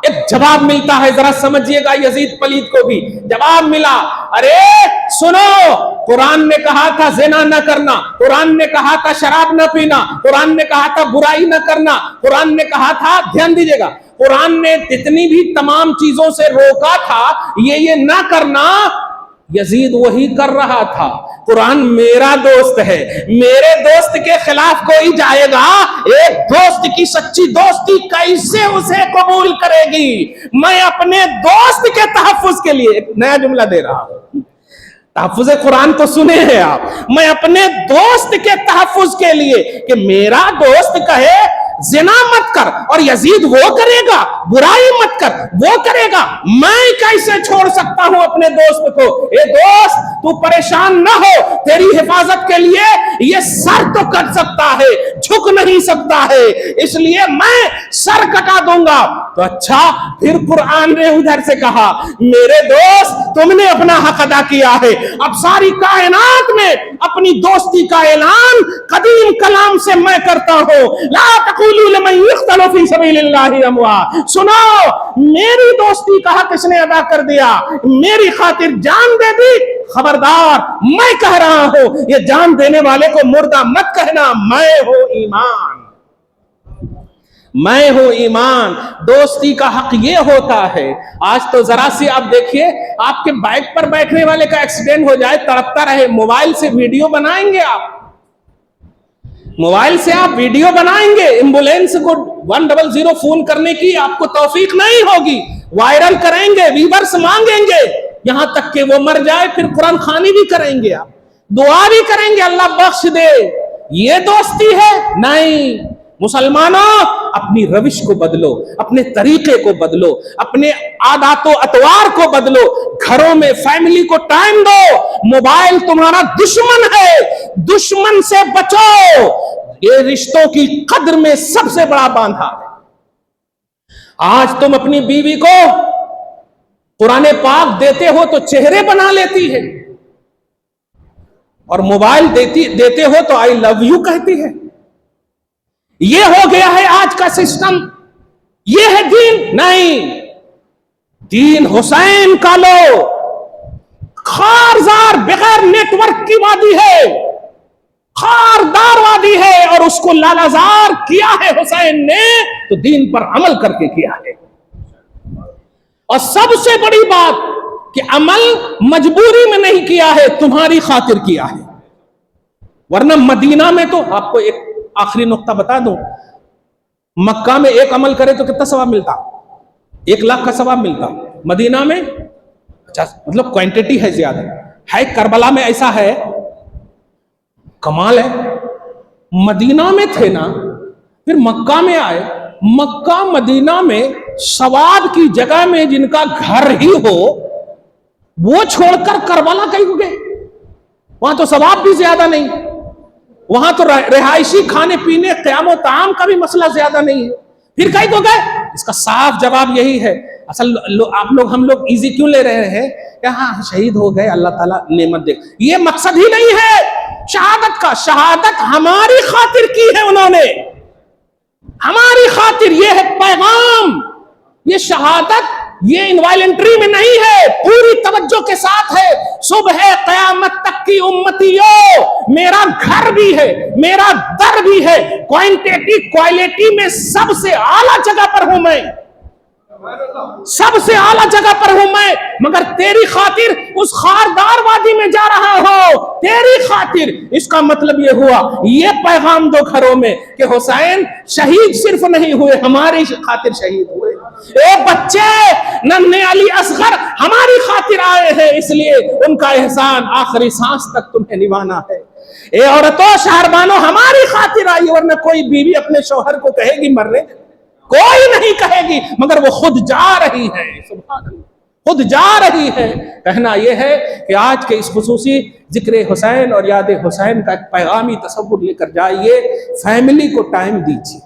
Speaker 1: ایک جواب ملتا ہے، ذرا سمجھیے گا. یزید پلید کو بھی جواب ملا. ارے سنو، قرآن نے کہا تھا زنا نہ کرنا، قرآن نے کہا تھا شراب نہ پینا، قرآن نے کہا تھا برائی نہ کرنا، قرآن نے کہا تھا، دھیان دیجیے گا، قرآن نے جتنی بھی تمام چیزوں سے روکا تھا، یہ نہ کرنا. یزید وہی کر رہا تھا. قرآن میرا دوست ہے، میرے دوست کے خلاف کوئی جائے گا، ایک دوست کی سچی دوستی کیسے اسے قبول کرے گی؟ میں اپنے دوست کے تحفظ کے لیے ایک نیا جملہ دے رہا ہوں. تحفظ قرآن تو سنے ہیں آپ. میں اپنے دوست کے تحفظ کے لیے کہ میرا دوست کہے زنا مت کر اور یزید وہ کرے گا، برائی مت کر وہ کرے گا، میں کیسے چھوڑ سکتا ہوں اپنے دوست کو؟ اے دوست تو پریشان نہ ہو، تیری حفاظت کے لیے یہ سر تو کٹ سکتا ہے، جھک نہیں سکتا ہے، اس لیے میں سر کٹا دوں گا. تو اچھا، پھر قرآن نے ادھر سے کہا میرے دوست تم نے اپنا حق ادا کیا ہے. اب ساری کائنات میں اپنی دوستی کا اعلان قدیم کلام سے میں کرتا ہوں. لا تقولوا لمن يقتل في سبيل الله اموات. سنو، میری دوستی کا حق اس نے ادا کر دیا، میری خاطر جان دے دی. خبردار، میں کہہ رہا ہوں یہ جان دینے والے کو مردہ مت کہنا. میں ہوں ایمان، میں ہوں ایمان. دوستی کا حق یہ ہوتا ہے. آج تو ذرا سی آپ دیکھیے، آپ کے بائک پر بیٹھنے والے کا ایکسیڈنٹ ہو جائے، تڑپتا رہے، موبائل سے ویڈیو بنائیں گے آپ، موبائل سے آپ ویڈیو بنائیں گے. ایمبولینس کو 100 فون کرنے کی آپ کو توفیق نہیں ہوگی، وائرل کریں گے، ویورز مانگیں گے، یہاں تک کہ وہ مر جائے. پھر قرآن خوانی بھی کریں گے، آپ دعا بھی کریں گے اللہ بخش دے. یہ دوستی ہے؟ نہیں. مسلمانوں، اپنی روش کو بدلو، اپنے طریقے کو بدلو، اپنے عادات و اطوار کو بدلو، گھروں میں فیملی کو ٹائم دو۔ موبائل تمہارا دشمن ہے، دشمن سے بچو، یہ رشتوں کی قدر میں سب سے بڑا باندھا ہے۔ آج تم اپنی بیوی کو قرآن پاک دیتے ہو تو چہرے بنا لیتی ہے، اور موبائل دیتے ہو تو آئی لو یو کہتی ہے۔ یہ ہو گیا ہے آج کا سسٹم، یہ ہے دین؟ نہیں، دین حسین کا لو، خارزار بغیر نیٹ ورک کی وادی ہے، خاردار وادی ہے، اور اس کو لالازار کیا ہے حسین نے تو دین پر عمل کر کے کیا ہے۔ اور سب سے بڑی بات کہ عمل مجبوری میں نہیں کیا ہے، تمہاری خاطر کیا ہے۔ ورنہ مدینہ میں تو آپ کو ایک آخری نقطہ بتا دوں، مکہ میں ایک عمل کرے تو کتنا ثواب ملتا؟ 1 لاکھ کا ثواب ملتا۔ مدینہ میں 50، مطلب کوانٹٹی ہے زیادہ ہے۔ کربلا میں ایسا ہے، کمال ہے، مدینہ میں تھے نا، پھر مکہ میں آئے، مکہ مدینہ میں ثواب کی جگہ میں جن کا گھر ہی ہو وہ چھوڑ کر کربلا کہیں ہو گئے، وہاں تو ثواب بھی زیادہ نہیں، وہاں تو رہائشی کھانے پینے قیام و طعام کا بھی مسئلہ زیادہ نہیں ہے، پھر کہیں تو گئے۔ اس کا صاف جواب یہی ہے، اصل ہم لوگ ایزی کیوں لے رہے ہیں کہ ہاں شہید ہو گئے، اللہ تعالیٰ نعمت دے، یہ مقصد ہی نہیں ہے شہادت کا۔ شہادت ہماری خاطر کی ہے انہوں نے، ہماری خاطر، یہ ہے پیغام۔ یہ شہادت یہ انوائلنٹری میں نہیں ہے، پوری توجہ کے ساتھ ہے۔ صبح قیامت تک کی امتیوں، میرا گھر بھی ہے، میرا در بھی ہے، کوانٹٹی کوالٹی میں سب سے اعلیٰ جگہ پر ہوں میں، سب سے اعلیٰ جگہ پر ہوں میں، مگر تیری خاطر اس خاردار وادی میں جا رہا ہو، تیری خاطر۔ اس کا مطلب یہ ہوا، یہ پیغام دو گھروں میں کہ حسین شہید صرف نہیں ہوئے، ہماری خاطر شہید ہوئے۔ اے بچے، ننھے علی اصغر ہماری خاطر آئے ہیں، اس لیے ان کا احسان آخری سانس تک تمہیں نبھانا ہے۔ اے عورتوں، شہربانوں، ہماری خاطر آئی، ورنہ کوئی بیوی اپنے شوہر کو کہے گی مرنے، کوئی نہیں کہے گی، مگر وہ خود جا رہی ہے، سبحان اللہ، خود جا رہی ہے۔ کہنا یہ ہے کہ آج کے اس خصوصی ذکر حسین اور یاد حسین کا ایک پیغامی تصور لے کر جائیے، فیملی کو ٹائم دیجیے،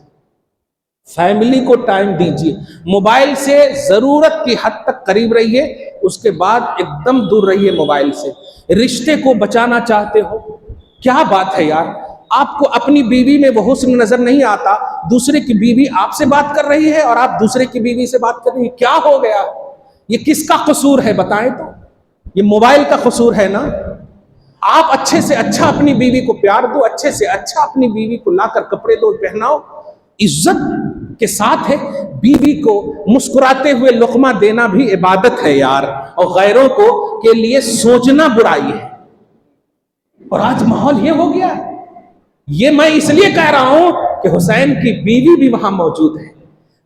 Speaker 1: فیملی کو ٹائم دیجیے، موبائل سے ضرورت کی حد تک قریب رہیے، اس کے بعد ایک دم دور رہیے موبائل سے۔ رشتے کو بچانا چاہتے ہو، کیا بات ہے یار، آپ کو اپنی بیوی میں وہ حسن نظر نہیں آتا، دوسرے کی بیوی آپ سے بات کر رہی ہے اور آپ دوسرے کی بیوی سے بات کر رہی ہے، کیا ہو گیا؟ یہ کس کا قصور ہے بتائیں تو؟ یہ موبائل کا قصور ہے نا۔ آپ اچھے سے اچھا اپنی بیوی کو پیار دو، اچھے سے اچھا اپنی بیوی کو لا کر کپڑے دو، پہناؤ، عزت کے ساتھ ہے۔ بیوی کو مسکراتے ہوئے لقمہ دینا بھی عبادت ہے یار، اور غیروں کو کے لیے سوچنا برائی ہے۔ اور آج ماحول یہ ہو گیا ہے، یہ میں اس لیے کہہ رہا ہوں کہ حسین کی بیوی بھی وہاں موجود ہے،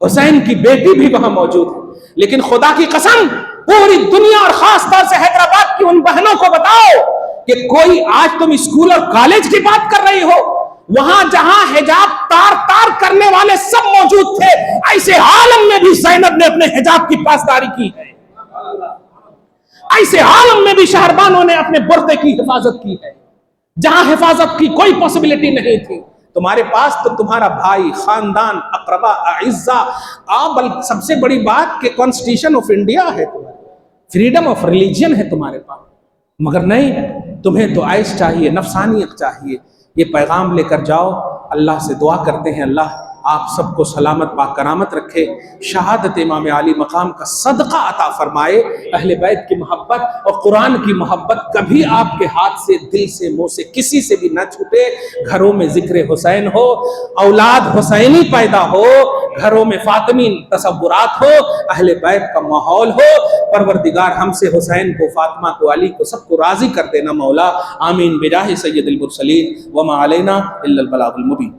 Speaker 1: حسین کی بیٹی بھی وہاں موجود ہے، لیکن خدا کی قسم پوری دنیا اور خاص طور سے حیدرآباد کی ان بہنوں کو بتاؤ کہ کوئی آج تم اسکول اور کالج کی بات کر رہی ہو، وہاں جہاں حجاب تار تار کرنے والے سب موجود تھے، ایسے عالم میں بھی زینب نے اپنے حجاب کی پاسداری کی ہے، ایسے عالم میں بھی شہربانوں نے اپنے پردے کی حفاظت کی ہے، جہاں حفاظت کی کوئی پاسبلٹی نہیں تھی۔ تمہارے پاس تو تمہارا بھائی، خاندان، اقربا، اعزاء، بلکہ سب سے بڑی بات کہ کانسٹیٹیوشن آف انڈیا ہے، فریڈم آف ریلیجن ہے تمہارے پاس، مگر نہیں، تمہیں تو عیش چاہیے، نفسانیت چاہیے۔ یہ پیغام لے کر جاؤ، اللہ سے دعا کرتے ہیں اللہ آپ سب کو سلامت با کرامت رکھے، شہادت امام علی مقام کا صدقہ عطا فرمائے، اہل بیت کی محبت اور قرآن کی محبت کبھی آپ کے ہاتھ سے، دل سے، منہ سے کسی سے بھی نہ چھوٹے، گھروں میں ذکر حسین ہو، اولاد حسینی پیدا ہو، گھروں میں فاطمی تصورات ہو، اہل بیت کا ماحول ہو۔ پروردگار ہم سے حسین کو، فاطمہ کو، علی کو، سب کو راضی کر دینا مولا، آمین بجاہ سید المرسلین، وما علینا الا البلاغ المبین۔